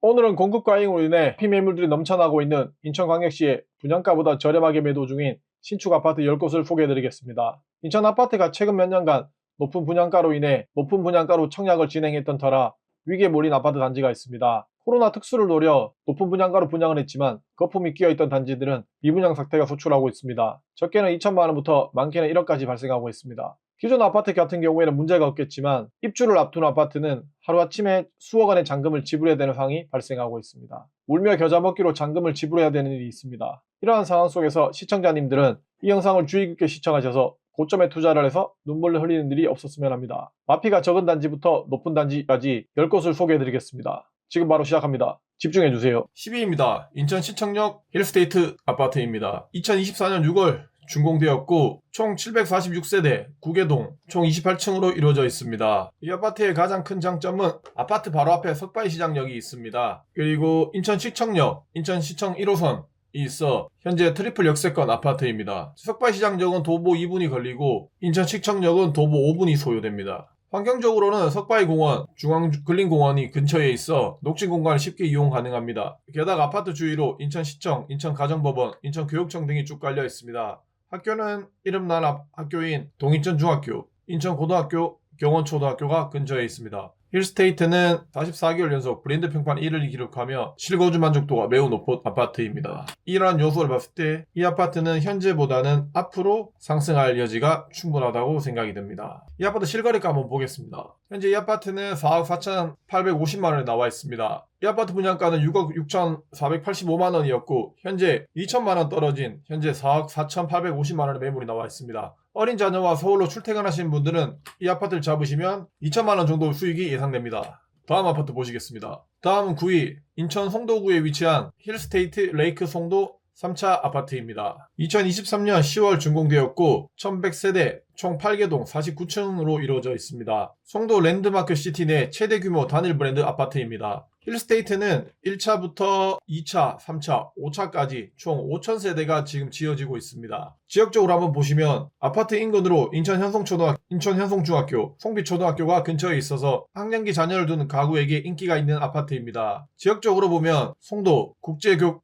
오늘은 공급 과잉으로 인해 피매물들이 넘쳐나고 있는 인천광역시의 분양가보다 저렴하게 매도 중인 신축 아파트 10곳을 소개해드리겠습니다. 인천 아파트가 최근 몇 년간 높은 분양가로 인해 높은 분양가로 청약을 진행했던 터라 위기에 몰린 아파트 단지가 있습니다. 코로나 특수를 노려 높은 분양가로 분양을 했지만 거품이 끼어있던 단지들은 미분양 사태가 소출하고 있습니다. 적게는 2천만 원부터 많게는 1억까지 발생하고 있습니다. 기존 아파트 같은 경우에는 문제가 없겠지만 입주를 앞둔 아파트는 하루아침에 수억 원의 잔금을 지불해야 되는 상황이 발생하고 있습니다. 울며 겨자 먹기로 잔금을 지불해야 되는 일이 있습니다. 이러한 상황 속에서 시청자님들은 이 영상을 주의 깊게 시청하셔서 고점에 투자를 해서 눈물을 흘리는 일이 없었으면 합니다. 마피가 적은 단지부터 높은 단지까지 10곳을 소개해드리겠습니다. 지금 바로 시작합니다. 집중해주세요. 12위입니다. 인천 시청역 힐스테이트 아파트입니다. 2024년 6월 준공되었고 총 746세대 9개동 총 28층으로 이루어져 있습니다. 이 아파트의 가장 큰 장점은 아파트 바로 앞에 석바위시장역이 있습니다. 그리고 인천시청역, 인천시청 1호선이 있어 현재 트리플 역세권 아파트입니다. 석바위시장역은 도보 2분이 걸리고 인천시청역은 도보 5분이 소요됩니다. 환경적으로는 석바위공원, 중앙근린공원이 근처에 있어 녹지 공간을 쉽게 이용 가능합니다. 게다가 아파트 주위로 인천시청, 인천가정법원, 인천교육청 등이 쭉 깔려 있습니다. 학교는 이름난 학교인 동인천중학교, 인천고등학교, 경원초등학교가 근처에 있습니다. 힐스테이트는 44개월 연속 브랜드 평판 1위를 기록하며 실거주 만족도가 매우 높은 아파트입니다. 이러한 요소를 봤을 때 이 아파트는 현재보다는 앞으로 상승할 여지가 충분하다고 생각이 듭니다. 이 아파트 실거래가 한번 보겠습니다. 현재 이 아파트는 4억 4,850만원에 나와 있습니다. 이 아파트 분양가는 6억 6,485만원이었고 현재 2천만원 떨어진 현재 4억 4,850만원의 매물이 나와 있습니다. 어린 자녀와 서울로 출퇴근하시는 분들은 이 아파트를 잡으시면 2천만원 정도 수익이 예상됩니다. 다음 아파트 보시겠습니다. 다음은 9위 인천 송도구에 위치한 힐스테이트 레이크 송도 3차 아파트입니다. 2023년 10월 준공되었고 1100세대 총 8개동 49층으로 이루어져 있습니다. 송도 랜드마크 시티 내 최대 규모 단일 브랜드 아파트입니다. 힐스테이트는 1차부터 2차, 3차, 5차까지 총 5,000세대가 지금 지어지고 있습니다. 지역적으로 한번 보시면 아파트 인근으로 인천현송중학교, 송비초등학교가 근처에 있어서 학년기 자녀를 둔 가구에게 인기가 있는 아파트입니다. 지역적으로 보면 송도,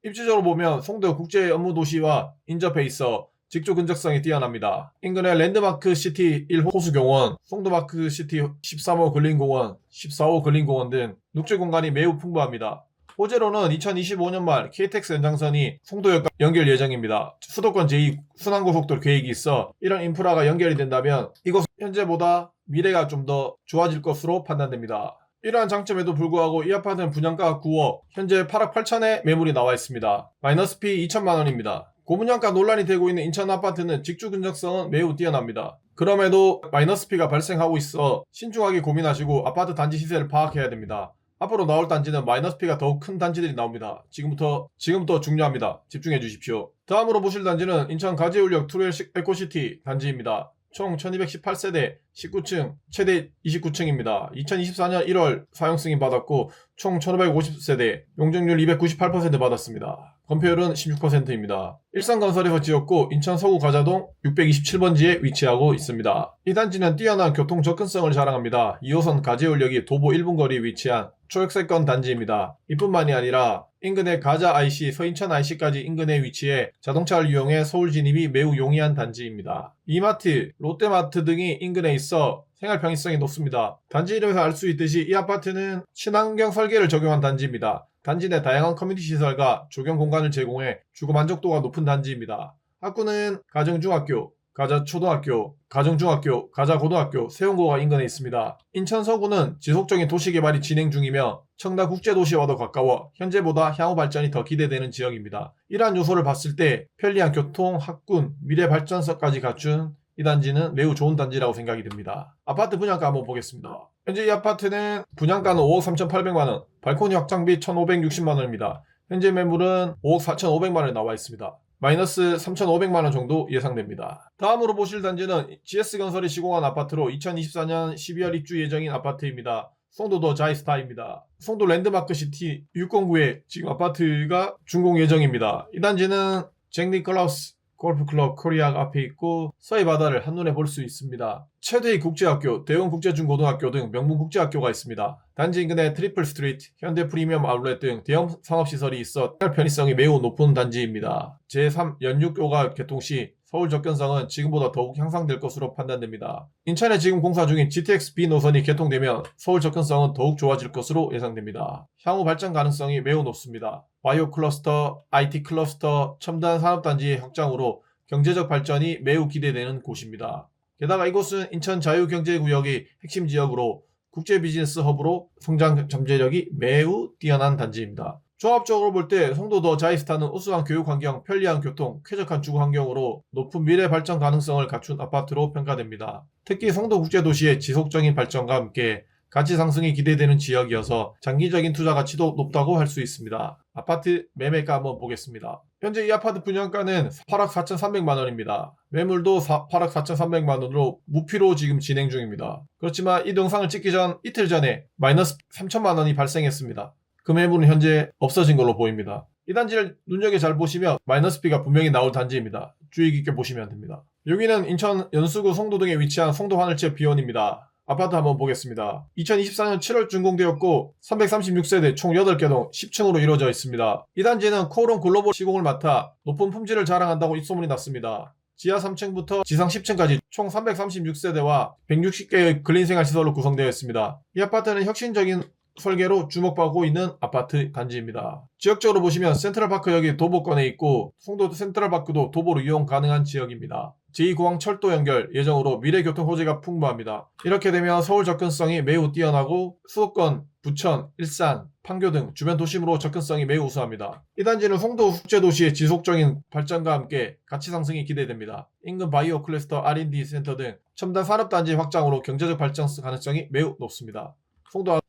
입지적으로 보면 송도 국제 업무도시와 인접해 있어 직주 근접성이 뛰어납니다. 인근에 랜드마크 시티 1호 호수공원, 송도마크 시티 13호 근린공원, 14호 근린공원 등 녹지 공간이 매우 풍부합니다. 호재로는 2025년 말 KTX 연장선이 송도역과 연결 예정입니다. 수도권 제2 순환고속도로 계획이 있어 이런 인프라가 연결이 된다면 이곳은 현재보다 미래가 좀 더 좋아질 것으로 판단됩니다. 이러한 장점에도 불구하고 이 아파트는 분양가가 9억, 현재 8억 8천에 매물이 나와 있습니다. 마이너스 피 2천만원입니다. 고분양가 논란이 되고 있는 인천 아파트는 직주 근접성은 매우 뛰어납니다. 그럼에도 마이너스 피가 발생하고 있어 신중하게 고민하시고 아파트 단지 시세를 파악해야 됩니다. 앞으로 나올 단지는 마이너스 피가 더욱 큰 단지들이 나옵니다. 지금부터 중요합니다. 집중해 주십시오. 다음으로 보실 단지는 인천 가지울역 투웰 에코시티 단지입니다. 총 1218세대 19층 최대 29층입니다. 2024년 1월 사용 승인 받았고 총 1550세대 용적률 298% 받았습니다. 건폐율은 16%입니다. 일산건설에서 지었고 인천 서구 가자동 627번지에 위치하고 있습니다. 이 단지는 뛰어난 교통 접근성을 자랑합니다. 2호선 가지울역이 도보 1분 거리에 위치한 초역세권 단지입니다. 이뿐만이 아니라 인근의 가자 IC, 서인천 IC까지 인근에 위치해 자동차를 이용해 서울 진입이 매우 용이한 단지입니다. 이마트, 롯데마트 등이 인근에 있어 생활 편의성이 높습니다. 단지 이름에서 알 수 있듯이 이 아파트는 친환경 설계를 적용한 단지입니다. 단지 내 다양한 커뮤니티 시설과 조경 공간을 제공해 주거 만족도가 높은 단지입니다. 학구는 가정중학교, 가자초등학교, 가정중학교, 가자고등학교, 세운고가 인근에 있습니다. 인천 서구는 지속적인 도시개발이 진행 중이며 청라국제도시와도 가까워 현재보다 향후 발전이 더 기대되는 지역입니다. 이러한 요소를 봤을 때 편리한 교통, 학군, 미래 발전성까지 갖춘 이 단지는 매우 좋은 단지라고 생각이 듭니다. 아파트 분양가 한번 보겠습니다. 현재 이 아파트는 분양가는 5억 3,800만원, 발코니 확장비 1,560만원입니다. 현재 매물은 5억 4,500만원에 나와 있습니다. 마이너스 3,500만원 정도 예상됩니다. 다음으로 보실 단지는 GS건설이 시공한 아파트로 2024년 12월 입주 예정인 아파트입니다. 송도 더 자이스타입니다. 송도 랜드마크 시티 609에 지금 아파트가 준공 예정입니다. 이 단지는 잭 니콜라우스 골프클럽 코리아 앞에 있고 서해 바다를 한눈에 볼 수 있습니다. 최대의 국제학교, 대원 국제중고등학교 등 명문 국제학교가 있습니다. 단지 인근에 트리플 스트리트, 현대 프리미엄 아울렛 등 대형 상업시설이 있어 편의성이 매우 높은 단지입니다. 제3 연륙교가 개통 시 서울 접근성은 지금보다 더욱 향상될 것으로 판단됩니다. 인천에 지금 공사 중인 GTX-B 노선이 개통되면 서울 접근성은 더욱 좋아질 것으로 예상됩니다. 향후 발전 가능성이 매우 높습니다. 바이오 클러스터, IT 클러스터, 첨단 산업단지의 확장으로 경제적 발전이 매우 기대되는 곳입니다. 게다가 이곳은 인천 자유경제구역의 핵심 지역으로 국제 비즈니스 허브로 성장 잠재력이 매우 뛰어난 단지입니다. 종합적으로 볼 때 송도더 자이스타는 우수한 교육 환경, 편리한 교통, 쾌적한 주거 환경으로 높은 미래 발전 가능성을 갖춘 아파트로 평가됩니다. 특히 송도 국제도시의 지속적인 발전과 함께 가치 상승이 기대되는 지역이어서 장기적인 투자 가치도 높다고 할 수 있습니다. 아파트 매매가 한번 보겠습니다. 현재 이 아파트 분양가는 8억 4,300만원입니다. 매물도 8억 4,300만원으로 무피로 지금 진행 중입니다. 그렇지만 이 영상을 찍기 전 이틀 전에 마이너스 3천만원이 발생했습니다. 그 매물은 현재 없어진 걸로 보입니다. 이 단지를 눈여겨 잘 보시면 마이너스비가 분명히 나올 단지입니다. 주의 깊게 보시면 됩니다. 여기는 인천 연수구 송도 등에 위치한 송도 하늘채 비원입니다. 아파트 한번 보겠습니다. 2024년 7월 준공되었고 336세대 총 8개 동 10층으로 이루어져 있습니다. 이 단지는 코오롱 글로벌 시공을 맡아 높은 품질을 자랑한다고 입소문이 났습니다. 지하 3층부터 지상 10층까지 총 336세대와 160개의 근린생활시설로 구성되어 있습니다. 이 아파트는 혁신적인 설계로 주목받고 있는 아파트 단지입니다. 지역적으로 보시면 센트럴파크역이 도보권에 있고 송도 센트럴파크도 도보로 이용 가능한 지역입니다. 제2공항 철도 연결 예정으로 미래 교통 호재가 풍부합니다. 이렇게 되면 서울 접근성이 매우 뛰어나고 수도권, 부천, 일산, 판교 등 주변 도심으로 접근성이 매우 우수합니다. 이 단지는 송도 국제도시의 지속적인 발전과 함께 가치 상승이 기대됩니다. 인근 바이오 클러스터 R&D 센터 등 첨단 산업단지 확장으로 경제적 발전 가능성이 매우 높습니다.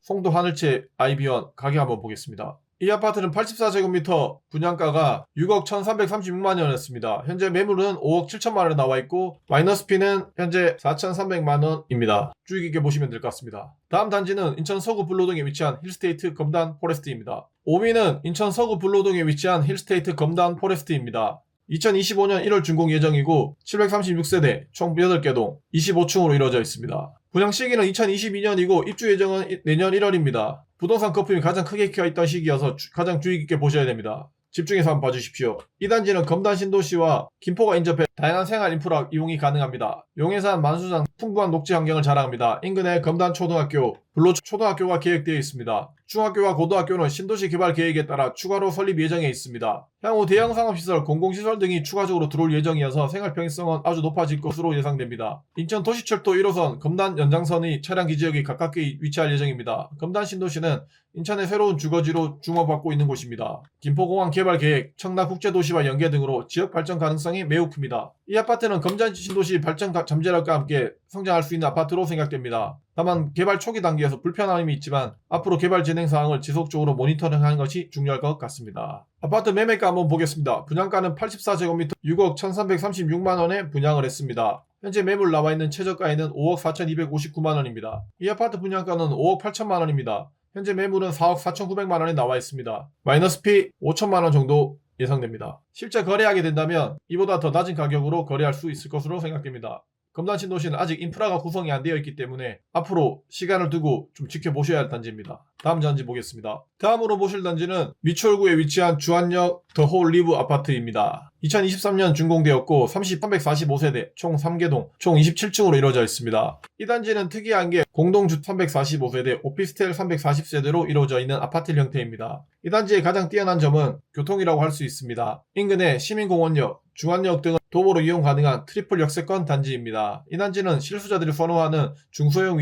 송도 하늘채 아이비원 가격 한번 보겠습니다. 이 아파트는 84제곱미터 분양가가 6억 1336만원이었습니다. 현재 매물은 5억 7천만원에 나와있고 마이너스피는 현재 4,300만원입니다. 주의 깊게 보시면 될 것 같습니다. 다음 단지는 인천 서구 불로동에 위치한 힐스테이트 검단 포레스트입니다. 5위는 인천 서구 불로동에 위치한 힐스테이트 검단 포레스트입니다. 2025년 1월 준공 예정이고 736세대 총 8개 동 25층으로 이루어져 있습니다. 분양 시기는 2022년이고 입주 예정은 내년 1월입니다. 부동산 거품이 가장 크게 켜있던 시기여서 가장 주의 깊게 보셔야 됩니다. 집중해서 한번 봐주십시오. 이 단지는 검단 신도시와 김포가 인접해 다양한 생활 인프라 이용이 가능합니다. 용해산 만수장 풍부한 녹지 환경을 자랑합니다. 인근에 검단 초등학교, 불로 초등학교가 계획되어 있습니다. 중학교와 고등학교는 신도시 개발 계획에 따라 추가로 설립 예정에 있습니다. 향후 대형 상업시설, 공공시설 등이 추가적으로 들어올 예정이어서 생활 편의성은 아주 높아질 것으로 예상됩니다. 인천 도시철도 1호선 검단 연장선의 차량기 지역이 가깝게 위치할 예정입니다. 검단 신도시는 인천의 새로운 주거지로 주목받고 있는 곳입니다. 김포공항 개발 계획, 청라국제도시와 연계 등으로 지역 발전 가능성이 매우 큽니다. 이 아파트는 검단 신도시 발전 잠재력과 함께 성장할 수 있는 아파트로 생각됩니다. 다만 개발 초기 단계에서 불편함이 있지만 앞으로 개발 진행 사항을 지속적으로 모니터링하는 것이 중요할 것 같습니다. 아파트 매매가 한번 보겠습니다. 분양가는 84제곱미터 6억 1336만원에 분양을 했습니다. 현재 매물 나와있는 최저가에는 5억 4259만원입니다. 이 아파트 분양가는 5억 8천만원입니다. 현재 매물은 4억 4,900만원에 나와 있습니다. 마이너스피 5천만원 정도 예상됩니다. 실제 거래하게 된다면 이보다 더 낮은 가격으로 거래할 수 있을 것으로 생각됩니다. 검단 신도시는 아직 인프라가 구성이 안 되어 있기 때문에 앞으로 시간을 두고 좀 지켜보셔야 할 단지입니다. 다음 단지 보겠습니다. 다음으로 보실 단지는 미추홀구에 위치한 주안역 더홀 리브 아파트입니다. 2023년 준공되었고 345세대 총 3개 동 총 27층으로 이루어져 있습니다. 이 단지는 특이한 게 공동주 345세대, 오피스텔 340세대로 이루어져 있는 아파트 형태입니다. 이 단지의 가장 뛰어난 점은 교통이라고 할 수 있습니다. 인근에 시민공원역, 중안역 등은 도보로 이용 가능한 트리플 역세권 단지입니다. 이 단지는 실수자들이 선호하는 중소형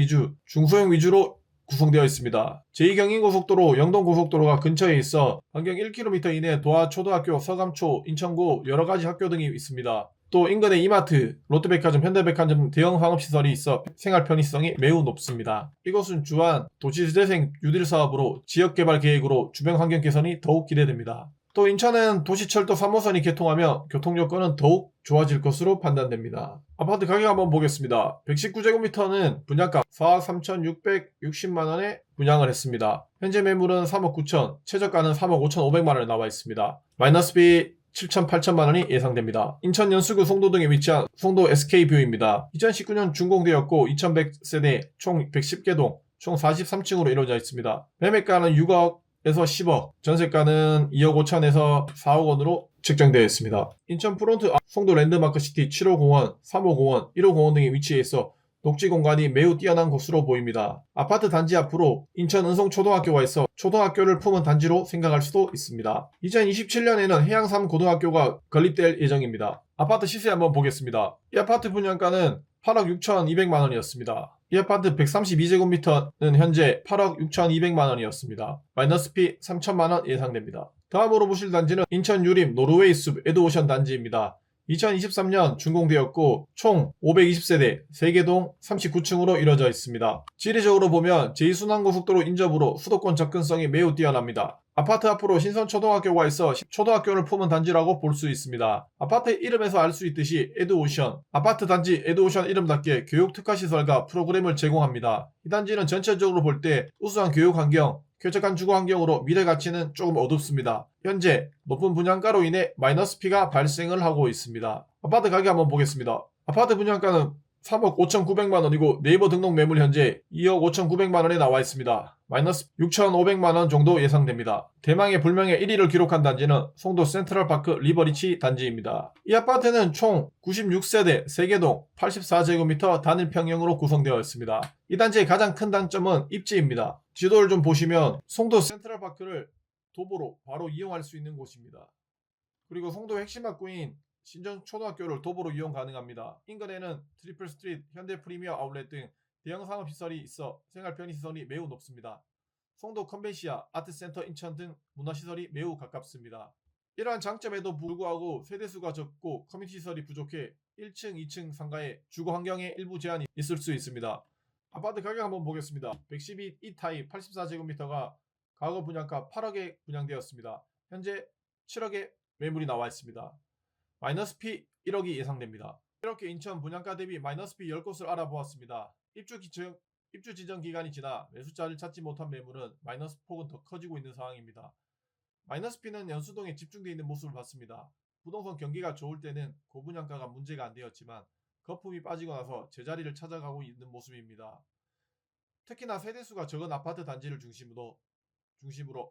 위주로 구성되어 있습니다. 제2경인고속도로, 영동고속도로가 근처에 있어 반경 1km 이내 도하초등학교, 서감초, 인천고 여러가지 학교 등이 있습니다. 또 인근에 이마트, 롯데백화점, 현대백화점 대형 상업시설이 있어 생활 편의성이 매우 높습니다. 이곳은 주안 도시재생 뉴딜 사업으로 지역개발 계획으로 주변 환경 개선이 더욱 기대됩니다. 또 인천은 도시철도 3호선이 개통하며 교통여건은 더욱 좋아질 것으로 판단됩니다. 아파트 가격 한번 보겠습니다. 119제곱미터는 분양가 4억 3,660만원에 분양을 했습니다. 현재 매물은 3억 9천, 최저가는 3억 5,500만원에 나와 있습니다. 마이너스비 7천, 8천만 원이 예상됩니다. 인천 연수구 송도 등에 위치한 송도 SK뷰입니다. 2019년 준공되었고 2100세대 총 110개 동, 총 43층으로 이루어져 있습니다. 매매가는 6억에서 10억, 전세가는 2억 5천에서 4억 원으로 책정되어 있습니다. 인천 프론트 송도 랜드마크시티 7호 공원, 3호 공원, 1호 공원 등에 위치해 있어 녹지 공간이 매우 뛰어난 곳으로 보입니다. 아파트 단지 앞으로 인천 은송초등학교가 있어 초등학교를 품은 단지로 생각할 수도 있습니다. 2027년에는 해양3 고등학교가 건립될 예정입니다. 아파트 시세 한번 보겠습니다. 이 아파트 분양가는 8억 6천2백만 원이었습니다. 이 아파트 132제곱미터는 현재 8억 6천2백만 원이었습니다. 마이너스 피 3천만 원 예상됩니다. 다음으로 보실 단지는 인천 유림 노르웨이 숲 에드오션 단지입니다. 2023년 준공되었고 총 520세대 3개 동 39층으로 이루어져 있습니다. 지리적으로 보면 제2순환고속도로 인접으로 수도권 접근성이 매우 뛰어납니다. 아파트 앞으로 신선초등학교가 있어 초등학교를 품은 단지라고 볼 수 있습니다. 아파트 이름에서 알 수 있듯이 에드오션, 아파트 단지 에드오션 이름답게 교육 특화시설과 프로그램을 제공합니다. 이 단지는 전체적으로 볼 때 우수한 교육 환경, 쾌적한 주거 환경으로 미래 가치는 조금 어둡습니다. 현재 높은 분양가로 인해 마이너스 피가 발생을 하고 있습니다. 아파트 가격 한번 보겠습니다. 아파트 분양가는 3억 5천9백만 원이고 네이버 등록 매물 현재 2억 5천9백만 원에 나와 있습니다. 마이너스 6천5백만 원 정도 예상됩니다. 대망의 불명의 1위를 기록한 단지는 송도 센트럴파크 리버리치 단지입니다. 이 아파트는 총 96세대 3개 동 84제곱미터 단일 평형으로 구성되어 있습니다. 이 단지의 가장 큰 단점은 입지입니다. 지도를 좀 보시면 송도 센트럴파크를 도보로 바로 이용할 수 있는 곳입니다. 그리고 송도 핵심 학구인 신전초등학교를 도보로 이용 가능합니다. 인근에는 트리플 스트리트, 현대 프리미어 아울렛 등 대형 상업시설이 있어 생활 편의시설이 매우 높습니다. 송도 컨벤시아, 아트센터 인천 등 문화시설이 매우 가깝습니다. 이러한 장점에도 불구하고 세대수가 적고 커뮤니티 시설이 부족해 1층, 2층 상가에 주거 환경에 일부 제한이 있을 수 있습니다. 아파트 가격 한번 보겠습니다. 112 E타입 84제곱미터가 과거 분양가 8억에 분양되었습니다. 현재 7억에 매물이 나와 있습니다. 마이너스 피 1억이 예상됩니다. 이렇게 인천 분양가 대비 마이너스 피 10곳을 알아보았습니다. 입주 지정 기간이 지나 매수자를 찾지 못한 매물은 마이너스 폭은 더 커지고 있는 상황입니다. 마이너스 피는 연수동에 집중되어 있는 모습을 봤습니다. 부동산 경기가 좋을 때는 고분양가가 문제가 안 되었지만 거품이 빠지고 나서 제자리를 찾아가고 있는 모습입니다. 특히나 세대수가 적은 아파트 단지를 중심으로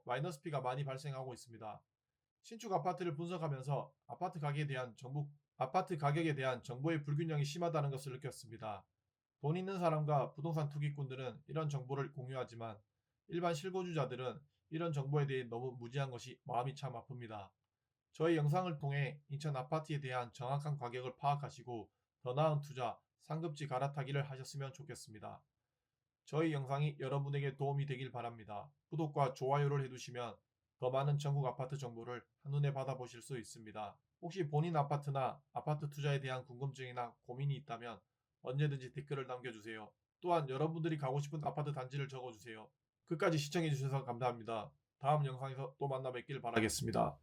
마이너스 피가 많이 발생하고 있습니다. 신축 아파트를 분석하면서 아파트 가격에 대한 정보의 불균형이 심하다는 것을 느꼈습니다. 돈 있는 사람과 부동산 투기꾼들은 이런 정보를 공유하지만 일반 실거주자들은 이런 정보에 대해 너무 무지한 것이 마음이 참 아픕니다. 저희 영상을 통해 인천 아파트에 대한 정확한 가격을 파악하시고 더 나은 투자, 상급지 갈아타기를 하셨으면 좋겠습니다. 저희 영상이 여러분에게 도움이 되길 바랍니다. 구독과 좋아요를 해두시면 더 많은 전국 아파트 정보를 한눈에 받아보실 수 있습니다. 혹시 본인 아파트나 아파트 투자에 대한 궁금증이나 고민이 있다면 언제든지 댓글을 남겨주세요. 또한 여러분들이 가고 싶은 아파트 단지를 적어주세요. 끝까지 시청해주셔서 감사합니다. 다음 영상에서 또 만나 뵙길 바라겠습니다.